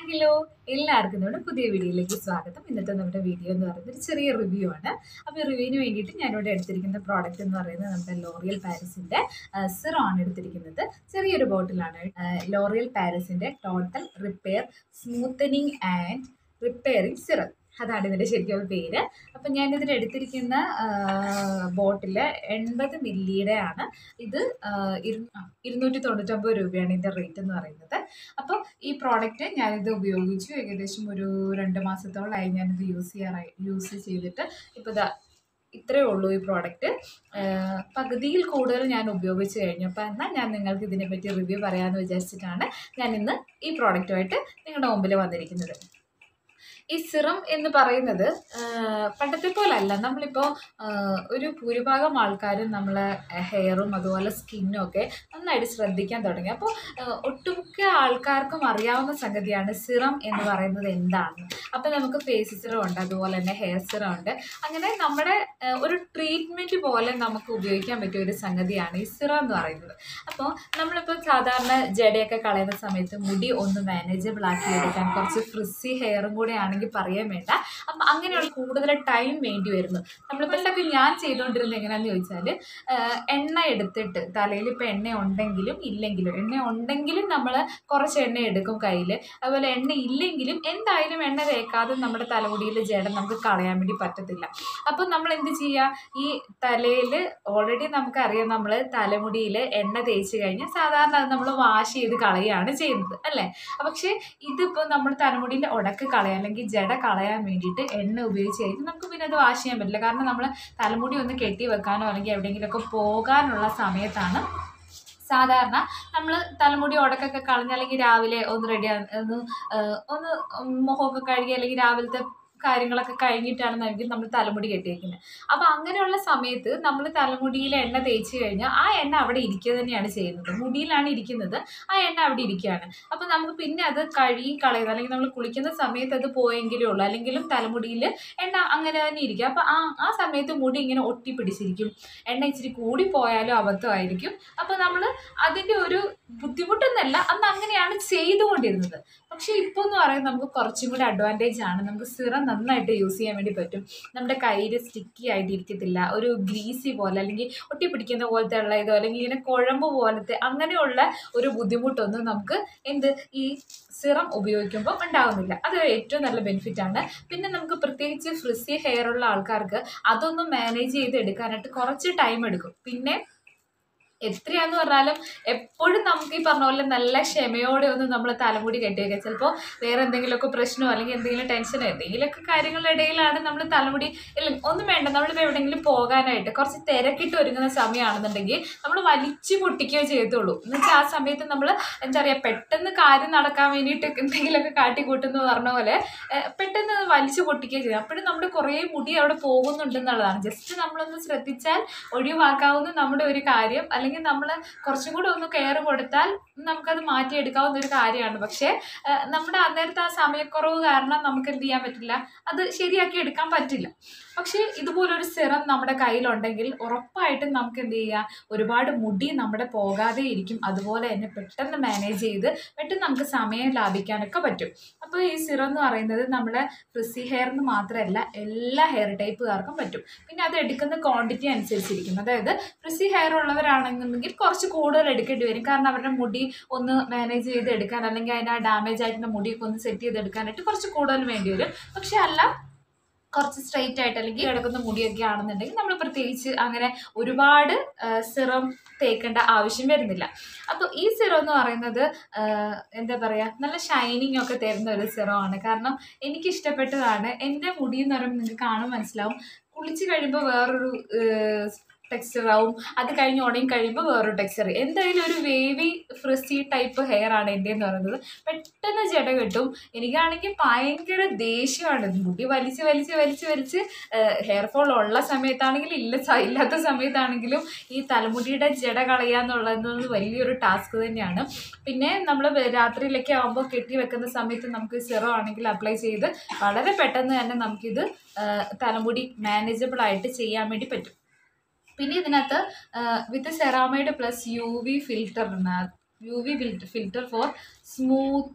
Hello എല്ലാവർക്കും നമ്മുടെ പുതിയ വീഡിയോയിലേക്ക് സ്വാഗതം. ഇന്നത്തെ നമ്മുടെ വീഡിയോ എന്ന് പറയുന്നത് ഒരു ചെറിയ റിവ്യൂ ആണ്. അപ്പോൾ റിവ്യൂവിന് വേണ്ടിയിട്ട് ഞാനിവിടെ എടുത്തിരിക്കുന്ന പ്രോഡക്റ്റ് എന്ന് പറയുന്നത് നമ്മുടെ ലോറിയൽ പാരീസിൻ്റെ സിറം ആണ് എടുത്തിരിക്കുന്നത്. ചെറിയൊരു ബോട്ടിലാണ്. ലോറിയൽ പാരീസിൻ്റെ total repair smoothening and repairing serum, അതാണ് ഇതിൻ്റെ ശരിക്കുള്ള പേര്. അപ്പം ഞാനിതിൽ എടുത്തിരിക്കുന്ന ബോട്ടിൽ 80 മില്ലിയുടെ ആണ്. ഇത് 299 രൂപയാണ് ഇതിൻ്റെ റേറ്റ് എന്ന് പറയുന്നത്. അപ്പോൾ ഈ പ്രോഡക്റ്റ് ഞാനിത് ഉപയോഗിച്ചു ഏകദേശം ഒരു 2 മാസത്തോളമായി ഞാനിത് യൂസ് ചെയ്തിട്ട്. ഇപ്പോൾ ഇത്രയേ ഉള്ളൂ ഈ പ്രോഡക്റ്റ്. പകുതിയിൽ കൂടുതൽ ഞാൻ ഉപയോഗിച്ച് കഴിഞ്ഞു. അപ്പോൾ എന്നാൽ ഞാൻ നിങ്ങൾക്ക് ഇതിനെപ്പറ്റി റിവ്യൂ പറയാമെന്ന് വിചാരിച്ചിട്ടാണ് ഞാൻ ഇന്ന് ഈ പ്രോഡക്റ്റുമായിട്ട് നിങ്ങളുടെ മുമ്പിൽ വന്നിരിക്കുന്നത്. ഈ സിറം എന്ന് പറയുന്നത് പണ്ടത്തെ പോലല്ല. നമ്മളിപ്പോൾ ഒരു ഭൂരിഭാഗം ആൾക്കാരും നമ്മളെ ഹെയറും അതുപോലെ സ്കിന്നും ഒക്കെ നന്നായിട്ട് ശ്രദ്ധിക്കാൻ തുടങ്ങി. അപ്പോൾ ഒട്ടുമിക്ക ആൾക്കാർക്കും അറിയാവുന്ന സംഗതിയാണ് സിറം എന്ന് പറയുന്നത് എന്താണെന്ന്. അപ്പോൾ നമുക്ക് ഫേസ് സിറം ഉണ്ട്, അതുപോലെ തന്നെ ഹെയർ സിറം ഉണ്ട്. അങ്ങനെ നമ്മുടെ ഒരു ട്രീറ്റ്മെൻറ്റ് പോലെ നമുക്ക് ഉപയോഗിക്കാൻ പറ്റിയ ഒരു സംഗതിയാണ് ഈ സിറം എന്ന് പറയുന്നത്. അപ്പോൾ നമ്മളിപ്പോൾ സാധാരണ ജടയൊക്കെ കളയുന്ന സമയത്ത് മുടി ഒന്ന് മാനേജബിൾ ആക്കി എടുക്കാൻ കുറച്ച് ഫ്രിസി ഹെയറും കൂടെ ആണെങ്കിൽ പറയാൻ വേണ്ട. അപ്പം അങ്ങനെയുള്ള കൂടുതൽ ടൈം വേണ്ടി വരുന്നു. നമ്മളിപ്പോൾ ഞാൻ ചെയ്തുകൊണ്ടിരുന്നത് എങ്ങനെയാണെന്ന് ചോദിച്ചാൽ, എണ്ണ എടുത്തിട്ട് തലയിൽ ഇപ്പോൾ എണ്ണ ഉണ്ടെങ്കിലും ഇല്ലെങ്കിലും, എണ്ണ ഉണ്ടെങ്കിലും നമ്മൾ കുറച്ച് എണ്ണ എടുക്കും കയ്യിൽ. അതുപോലെ എണ്ണ ഇല്ലെങ്കിലും എന്തായാലും എണ്ണ തേക്കാതെ നമ്മുടെ തലമുടിയിൽ ജട നമുക്ക് കളയാൻ വേണ്ടി പറ്റത്തില്ല. അപ്പോൾ നമ്മൾ എന്ത് ചെയ്യുക, ഈ തലയിൽ ഓൾറെഡി നമുക്കറിയാം നമ്മൾ തലമുടിയിൽ എണ്ണ തേച്ച് കഴിഞ്ഞാൽ സാധാരണ അത് നമ്മൾ വാഷ് ചെയ്ത് കളയുകയാണ് ചെയ്യുന്നത് അല്ലേ. പക്ഷേ ഇതിപ്പോൾ നമ്മൾ തലമുടിയിൽ ഉടക്ക് കളയാൻ അല്ലെങ്കിൽ ജട കളയാൻ വേണ്ടിയിട്ട് എണ്ണ ഉപയോഗിച്ച് കഴിഞ്ഞാൽ നമുക്ക് പിന്നെ അത് വാഷ് ചെയ്യാൻ പറ്റില്ല. കാരണം നമ്മൾ തലമുടി ഒന്ന് കെട്ടി വെക്കാനോ അല്ലെങ്കിൽ എവിടെയെങ്കിലുമൊക്കെ പോകാനുള്ള സമയത്താണ് സാധാരണ നമ്മൾ തലമുടി ഉടക്കൊക്കെ കളഞ്ഞ് അല്ലെങ്കിൽ രാവിലെ ഒന്ന് ഒന്ന് മുഖമൊക്കെ കഴുകി അല്ലെങ്കിൽ രാവിലത്തെ കാര്യങ്ങളൊക്കെ കഴിഞ്ഞിട്ടാണെന്നെങ്കിൽ നമ്മൾ തലമുടി കെട്ടിയിരിക്കുന്നത്. അപ്പോൾ അങ്ങനെയുള്ള സമയത്ത് നമ്മൾ തലമുടിയിൽ എണ്ണ തേച്ച് കഴിഞ്ഞാൽ ആ എണ്ണ അവിടെ ഇരിക്കുക തന്നെയാണ് ചെയ്യുന്നത്. മുടിയിലാണ് ഇരിക്കുന്നത്, ആ എണ്ണ അവിടെ ഇരിക്കുകയാണ്. അപ്പോൾ നമുക്ക് പിന്നെ അത് കഴുകി കളയുന്നത് അല്ലെങ്കിൽ നമ്മൾ കുളിക്കുന്ന സമയത്ത് അത് പോയെങ്കിലേ ഉള്ളൂ. അല്ലെങ്കിലും തലമുടിയിൽ എണ്ണ അങ്ങനെ തന്നെ ഇരിക്കും. അപ്പോൾ ആ സമയത്ത് മുടി ഇങ്ങനെ ഒട്ടിപ്പിടിച്ചിരിക്കും. എണ്ണ ഇച്ചിരി കൂടി പോയാലും അബദ്ധമായിരിക്കും. അപ്പോൾ നമ്മൾ അതിൻ്റെ ഒരു ബുദ്ധിമുട്ടൊന്നല്ല, അന്ന് അങ്ങനെയാണ് ചെയ്തുകൊണ്ടിരുന്നത്. പക്ഷേ ഇപ്പോൾ എന്ന് പറയുന്നത് നമുക്ക് കുറച്ചും കൂടി അഡ്വാൻറ്റേജ് ആണ്. നമുക്ക് സിറം നന്നായിട്ട് യൂസ് ചെയ്യാൻ വേണ്ടി പറ്റും. നമ്മുടെ കയ്യിൽ സ്റ്റിക്കി ആയിട്ട് ഇരിക്കത്തില്ല, ഒരു ഗ്രീസി പോലെ അല്ലെങ്കിൽ ഒട്ടിപ്പിടിക്കുന്ന പോലത്തെ ഉള്ള ഇതോ അല്ലെങ്കിൽ ഇങ്ങനെ കുഴമ്പ് പോലത്തെ അങ്ങനെയുള്ള ഒരു ബുദ്ധിമുട്ടൊന്നും നമുക്ക് ഈ സിറം ഉപയോഗിക്കുമ്പോൾ ഉണ്ടാകുന്നില്ല. അത് ഏറ്റവും നല്ല ബെനിഫിറ്റാണ്. പിന്നെ നമുക്ക് പ്രത്യേകിച്ച് ഫ്രിസി ഹെയർ ഉള്ള ആൾക്കാർക്ക് അതൊന്നും മാനേജ് ചെയ്ത് എടുക്കാനായിട്ട് കുറച്ച് ടൈം എടുക്കും. പിന്നെ എത്രയാന്ന് പറഞ്ഞാലും എപ്പോഴും നമുക്ക് ഈ പറഞ്ഞ പോലെ നല്ല ക്ഷമയോടെ ഒന്ന് നമ്മൾ തലമുടി കെട്ടിയേക്കുക. ചിലപ്പോൾ വേറെ എന്തെങ്കിലുമൊക്കെ പ്രശ്നമോ അല്ലെങ്കിൽ എന്തെങ്കിലും ടെൻഷനോ എന്തെങ്കിലുമൊക്കെ കാര്യങ്ങളുടെ ഇടയിലാണ് നമ്മൾ തലമുടി ഒന്നും വേണ്ട, നമ്മളിപ്പോൾ എവിടെയെങ്കിലും പോകാനായിട്ട് കുറച്ച് തിരക്കിട്ട് ഒരുങ്ങുന്ന സമയമാണെന്നുണ്ടെങ്കിൽ നമ്മൾ വലിച്ചു പൊട്ടിക്കുകയോ ചെയ്യത്തുള്ളൂ. എന്നുവെച്ചാൽ ആ സമയത്ത് നമ്മൾ എന്താ പറയുക, പെട്ടെന്ന് കാര്യം നടക്കാൻ വേണ്ടിയിട്ട് എന്തെങ്കിലുമൊക്കെ കാട്ടിക്കൂട്ടുന്നു പറഞ്ഞ പോലെ പെട്ടെന്ന് വലിച്ചു പൊട്ടിക്കുകയോ ചെയ്യും. അപ്പോഴും നമ്മുടെ കുറേ മുടി അവിടെ പോകുന്നുണ്ടെന്നുള്ളതാണ്. ജസ്റ്റ് നമ്മളൊന്ന് ശ്രദ്ധിച്ചാൽ ഒഴിവാക്കാവുന്ന നമ്മുടെ ഒരു കാര്യം, അല്ലെങ്കിൽ നമ്മൾ കുറച്ചും കൂടി ഒന്ന് കെയർ കൊടുത്താൽ നമുക്കത് മാറ്റിയെടുക്കാവുന്ന ഒരു കാര്യമാണ്. പക്ഷേ നമ്മുടെ അന്നേരത്തെ ആ സമയക്കുറവ് കാരണം നമുക്ക് എന്ത് ചെയ്യാൻ പറ്റില്ല, അത് ശരിയാക്കി എടുക്കാൻ പറ്റില്ല. പക്ഷേ ഇതുപോലൊരു സിറം നമ്മുടെ കയ്യിലുണ്ടെങ്കിൽ ഉറപ്പായിട്ടും നമുക്ക് എന്ത് ചെയ്യാം, ഒരുപാട് മുടി നമ്മുടെ പോകാതെ ഇരിക്കും. അതുപോലെ തന്നെ പെട്ടെന്ന് മാനേജ് ചെയ്ത് പെട്ടെന്ന് നമുക്ക് സമയം ലാഭിക്കാനൊക്കെ പറ്റും. അപ്പോൾ ഈ സിറം എന്ന് പറയുന്നത് നമ്മുടെ ഫ്രിസി ഹെയറിന് മാത്രമല്ല എല്ലാ ഹെയർ ടൈപ്പുകാർക്കും പറ്റും. പിന്നെ അത് എടുക്കുന്ന ക്വാണ്ടിറ്റി അനുസരിച്ചിരിക്കും. അതായത് ഫ്രിസി ഹെയർ ഉള്ളവരാണെന്നുണ്ടെങ്കിൽ കുറച്ച് കൂടുതൽ എടുക്കേണ്ടി വരും. കാരണം അവരുടെ മുടി ഒന്ന് മാനേജ് ചെയ്ത് എടുക്കാൻ അല്ലെങ്കിൽ അതിൻ്റെ ആ ഡാമേജ് ആയിട്ടുള്ള മുടിയൊക്കെ ഒന്ന് സെറ്റ് ചെയ്തെടുക്കാനായിട്ട് കുറച്ച് കൂടുതൽ വേണ്ടി വരും. പക്ഷെ അല്ല, കുറച്ച് സ്ട്രെയിറ്റ് ആയിട്ട് അല്ലെങ്കിൽ കിടക്കുന്ന മുടിയൊക്കെ ആണെന്നുണ്ടെങ്കിൽ നമ്മൾ പ്രത്യേകിച്ച് അങ്ങനെ ഒരുപാട് സിറം തേക്കേണ്ട ആവശ്യം വരുന്നില്ല. അപ്പോൾ ഈ സിറം എന്ന് പറയുന്നത് എന്താ പറയുക, നല്ല ഷൈനിങ് ഒക്കെ തരുന്ന ഒരു സിറമാണ്. കാരണം എനിക്കിഷ്ടപ്പെട്ടതാണ്. എൻ്റെ മുടി എന്ന് പറയുമ്പോൾ നിങ്ങൾക്ക് കാണുമ്പോൾ മനസ്സിലാവും, കുളിച്ച് കഴിയുമ്പോൾ വേറൊരു ടെക്സ്ചറാവും, അത് കഴിഞ്ഞ് ഉണങ്ങി കഴിയുമ്പോൾ വേറൊരു ടെക്സ്ചർ. എന്തായാലും ഒരു വേവി ഫ്രിസി ടൈപ്പ് ഹെയർ ആണ് എൻ്റെ എന്ന് പറയുന്നത്. പെട്ടെന്ന് ജട കെട്ടും. എനിക്കാണെങ്കിൽ ഭയങ്കര ദേഷ്യമാണ്. മുടി വലിച്ച് വലിച്ച് വലിച്ച് വലിച്ച് ഹെയർ ഫോൾ ഉള്ള സമയത്താണെങ്കിലും ഇല്ലാത്ത സമയത്താണെങ്കിലും ഈ തലമുടിയുടെ ജട കളയുക എന്നുള്ളത് വലിയൊരു ടാസ്ക് തന്നെയാണ്. പിന്നെ നമ്മൾ രാത്രിയിലൊക്കെ ആകുമ്പോൾ കെട്ടി വെക്കുന്ന സമയത്ത് നമുക്ക് സിറം ആണെങ്കിൽ അപ്ലൈ ചെയ്ത് വളരെ പെട്ടെന്ന് തന്നെ നമുക്കിത് തലമുടി മാനേജബിൾ ആയിട്ട് ചെയ്യാൻ വേണ്ടി പറ്റും. പിന്നെ ഇതിനകത്ത് with ceramide plus UV filter for smooth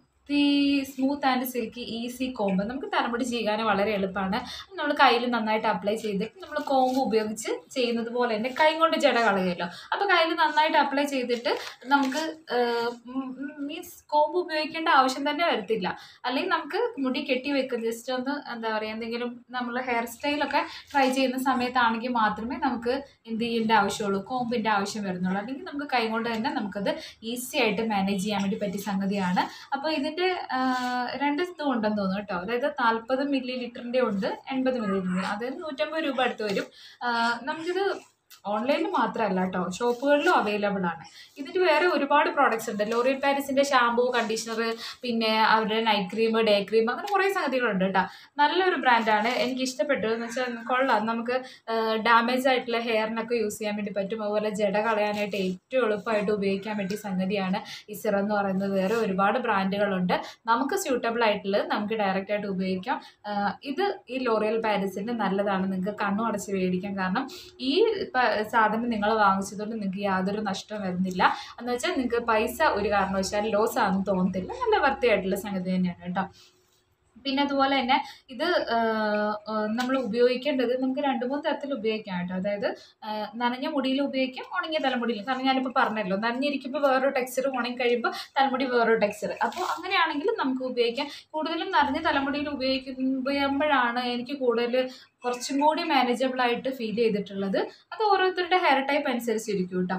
smooth and silky easy comb. നമുക്ക് തലമുടി ചെയ്യാൻ വളരെ എളുപ്പമാണ്. നമ്മൾ കയ്യിൽ നന്നായിട്ട് അപ്ലൈ ചെയ്തിട്ട് നമ്മൾ കോംബ് ഉപയോഗിച്ച് ചെയ്യുന്നത് പോലെ തന്നെ കൈ കൊണ്ട് ജട കളയുമല്ലോ. അപ്പോൾ കയ്യിൽ നന്നായിട്ട് അപ്ലൈ ചെയ്തിട്ട് നമുക്ക് മീൻസ് കോംബ് ഉപയോഗിക്കേണ്ട ആവശ്യം തന്നെ വരത്തില്ല. അല്ലെങ്കിൽ നമുക്ക് മുടി കെട്ടി വെക്കും, ജസ്റ്റ് ഒന്ന് എന്താ പറയുക, എന്തെങ്കിലും നമ്മൾ ഹെയർ സ്റ്റൈലൊക്കെ ട്രൈ ചെയ്യുന്ന സമയത്താണെങ്കിൽ മാത്രമേ നമുക്ക് എന്ത് ചെയ്യേണ്ട ആവശ്യമുള്ളൂ, കോമ്പിൻ്റെ ആവശ്യം വരുന്നുള്ളൂ. അല്ലെങ്കിൽ നമുക്ക് കൈ കൊണ്ട് തന്നെ നമുക്കത് ഈസി ആയിട്ട് മാനേജ് ചെയ്യാൻ വേണ്ടി പറ്റിയ സംഗതിയാണ്. അപ്പോൾ ഇതിൻ്റെ 2 ഇതും ഉണ്ടെന്ന് തോന്നുന്നു കേട്ടോ. അതായത് 40 ml ഉണ്ട്, 80 ml, അതായത് 150 രൂപ അടുത്ത് വരും. നമുക്കിത് ഓൺലൈനിൽ മാത്രമല്ല കേട്ടോ, ഷോപ്പുകളിലും അവൈലബിൾ ആണ്. ഇതിന് വേറെ ഒരുപാട് പ്രോഡക്റ്റ്സ് ഉണ്ട്. ലോറിയൽ പാരീസിൻ്റെ ഷാമ്പൂ, കണ്ടീഷണർ, പിന്നെ അവരുടെ നൈറ്റ് ക്രീം, ഡേ ക്രീം, അങ്ങനെ കുറേ സംഗതികളുണ്ട് കേട്ടോ. നല്ലൊരു ബ്രാൻഡാണ്, എനിക്ക് ഇഷ്ടപ്പെട്ടു. എന്ന് വെച്ചാൽ കൊള്ളാം, നമുക്ക് ഡാമേജ് ആയിട്ടുള്ള ഹെയറിനൊക്കെ യൂസ് ചെയ്യാൻ വേണ്ടി പറ്റും. അതുപോലെ ജട കളയാനായിട്ട് ഏറ്റവും എളുപ്പമായിട്ട് ഉപയോഗിക്കാൻ പറ്റിയ സംഗതിയാണ് ഈ സിറം എന്ന് പറയുന്നത്. വേറെ ഒരുപാട് ബ്രാൻഡുകളുണ്ട്, നമുക്ക് സ്യൂട്ടബിൾ ആയിട്ടുള്ളത് നമുക്ക് ഡയറക്റ്റായിട്ട് ഉപയോഗിക്കാം. ഇത് ഈ ലോറിയൽ പാരീസിൻ്റെ നല്ലതാണ്, നിങ്ങൾക്ക് കണ്ണും അടച്ച് മേടിക്കാം. കാരണം ഈ സാധനം നിങ്ങൾ വാങ്ങിച്ചതുകൊണ്ട് നിങ്ങൾക്ക് യാതൊരു നഷ്ടം വരുന്നില്ല. എന്ന് വെച്ചാൽ നിങ്ങൾക്ക് പൈസ ഒരു കാരണവശാലും ലോസ് ആണെന്ന് തോന്നത്തില്ല. നല്ല വൃത്തിയായിട്ടുള്ള സംഗതി തന്നെയാണ് കേട്ടോ. പിന്നെ അതുപോലെ തന്നെ ഇത് നമ്മൾ ഉപയോഗിക്കേണ്ടത് നമുക്ക് 2-3 തരത്തിൽ ഉപയോഗിക്കാം കേട്ടോ. അതായത് നനഞ്ഞ മുടിയിൽ ഉപയോഗിക്കാം, ഉണങ്ങിയ തലമുടിയിൽ. കാരണം ഞാനിപ്പോൾ പറഞ്ഞല്ലോ, നനഞ്ഞിരിക്കുമ്പോൾ വേറൊരു ടെക്സ്ചർ, ഉണങ്ങി കഴിയുമ്പോൾ തലമുടി വേറൊരു ടെക്സ്ചർ. അപ്പോൾ അങ്ങനെയാണെങ്കിലും നമുക്ക് ഉപയോഗിക്കാം. കൂടുതലും നനഞ്ഞ തലമുടിയിൽ ഉപയോഗിക്കുമ്പോഴാണ് എനിക്ക് കൂടുതൽ കുറച്ചും കൂടി മാനേജബിൾ ആയിട്ട് ഫീൽ ചെയ്തിട്ടുള്ളത്. അത് ഓരോരുത്തരുടെ ഹെയർ ടൈപ്പ് അനുസരിച്ചിരിക്കും കേട്ടോ.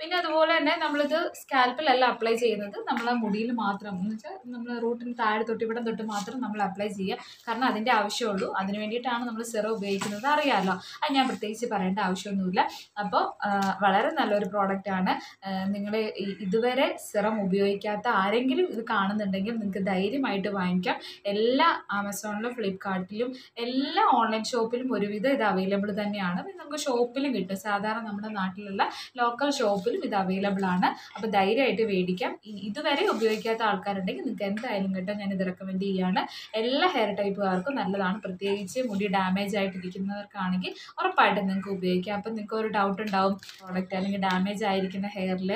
പിന്നെ അതുപോലെ തന്നെ നമ്മളിത് സ്കാൽപ്പിലല്ല അപ്ലൈ ചെയ്യുന്നത്, നമ്മളെ മുടിയിൽ മാത്രം. എന്ന് വെച്ചാൽ നമ്മൾ റൂട്ടിന് താഴെ തൊട്ട് ഇവിടെ തൊട്ട് മാത്രം നമ്മൾ അപ്ലൈ ചെയ്യുക. കാരണം അതിൻ്റെ ആവശ്യമുള്ളൂ, അതിന് വേണ്ടിയിട്ടാണ് നമ്മൾ സിറം ഉപയോഗിക്കുന്നത്, അറിയാമല്ലോ. അത് ഞാൻ പ്രത്യേകിച്ച് പറയേണ്ട ആവശ്യമൊന്നുമില്ല. അപ്പോൾ വളരെ നല്ലൊരു പ്രോഡക്റ്റാണ്. നിങ്ങൾ ഇതുവരെ സിറം ഉപയോഗിക്കാത്ത ആരെങ്കിലും ഇത് കാണുന്നുണ്ടെങ്കിൽ നിങ്ങൾക്ക് ധൈര്യമായിട്ട് വാങ്ങിക്കാം. എല്ലാ ആമസോണിലും ഫ്ലിപ്കാർട്ടിലും എല്ലാ ഓൺലൈൻ ഷോപ്പിലും ഒരുവിധം ഇത് അവൈലബിൾ തന്നെയാണ്. നമുക്ക് ഷോപ്പിലും കിട്ടും, സാധാരണ നമ്മുടെ നാട്ടിലുള്ള ലോക്കൽ ഷോപ്പിലും ഇത് അവൈലബിൾ ആണ്. അപ്പോൾ ധൈര്യമായിട്ട് മേടിക്കാം. ഇതുവരെ ഉപയോഗിക്കാത്ത ആൾക്കാരുണ്ടെങ്കിൽ നിങ്ങൾക്ക് എന്തായാലും കേട്ടോ, ഞാനിത് റെക്കമെൻഡ് ചെയ്യുകയാണ്. എല്ലാ ഹെയർ ടൈപ്പുകാർക്കും നല്ലതാണ്, പ്രത്യേകിച്ച് മുടി ഡാമേജ് ആയിട്ടിരിക്കുന്നവർക്കാണെങ്കിൽ ഉറപ്പായിട്ടും നിങ്ങൾക്ക് ഉപയോഗിക്കാം. അപ്പം നിങ്ങൾക്ക് ഒരു ഡൗട്ട് ഉണ്ടാവും, പ്രോഡക്റ്റ് അല്ലെങ്കിൽ ഡാമേജ് ആയിരിക്കുന്ന ഹെയറിൽ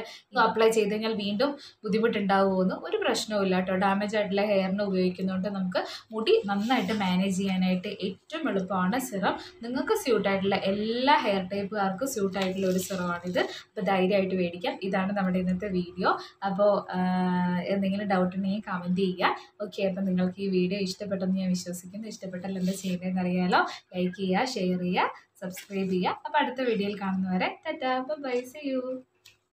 അപ്ലൈ ചെയ്ത് കഴിഞ്ഞാൽ വീണ്ടും ബുദ്ധിമുട്ടുണ്ടാവുമെന്ന്. ഒരു പ്രശ്നവുമില്ല കേട്ടോ. ഡാമേജ് ആയിട്ടുള്ള ഹെയറിന് ഉപയോഗിക്കുന്നതുകൊണ്ട് നമുക്ക് മുടി നന്നായിട്ട് മാനേജ് ചെയ്യാനായിട്ട് ഏറ്റവും എളുപ്പമാണ് സിറം. നിങ്ങൾക്ക് സ്യൂട്ടായിട്ടുള്ള എല്ലാ ഹെയർ ടൈപ്പുകാർക്കും സ്യൂട്ടായിട്ടുള്ള ഒരു സിറമാണിത്. അപ്പോൾ ധൈര്യമായിട്ട് മേടിക്കാം. ഇതാണ് നമ്മുടെ ഇന്നത്തെ വീഡിയോ. അപ്പോൾ എന്തെങ്കിലും ഡൗട്ട് ഉണ്ടെങ്കിൽ കമൻറ്റ് ചെയ്യുക. ഓക്കെ, അപ്പോൾ നിങ്ങൾക്ക് ഈ വീഡിയോ ഇഷ്ടപ്പെട്ടെന്ന് ഞാൻ വിശ്വസിക്കുന്നു. ഇഷ്ടപ്പെട്ടാൽ എന്താ ചെയ്യേണ്ടതെന്ന് അറിയാലോ. ലൈക്ക് ചെയ്യുക, ഷെയർ ചെയ്യുക, സബ്സ്ക്രൈബ് ചെയ്യുക. അപ്പോൾ അടുത്ത വീഡിയോയിൽ കാണുന്നവരെ ടാറ്റാ, ബൈ, സീ യു.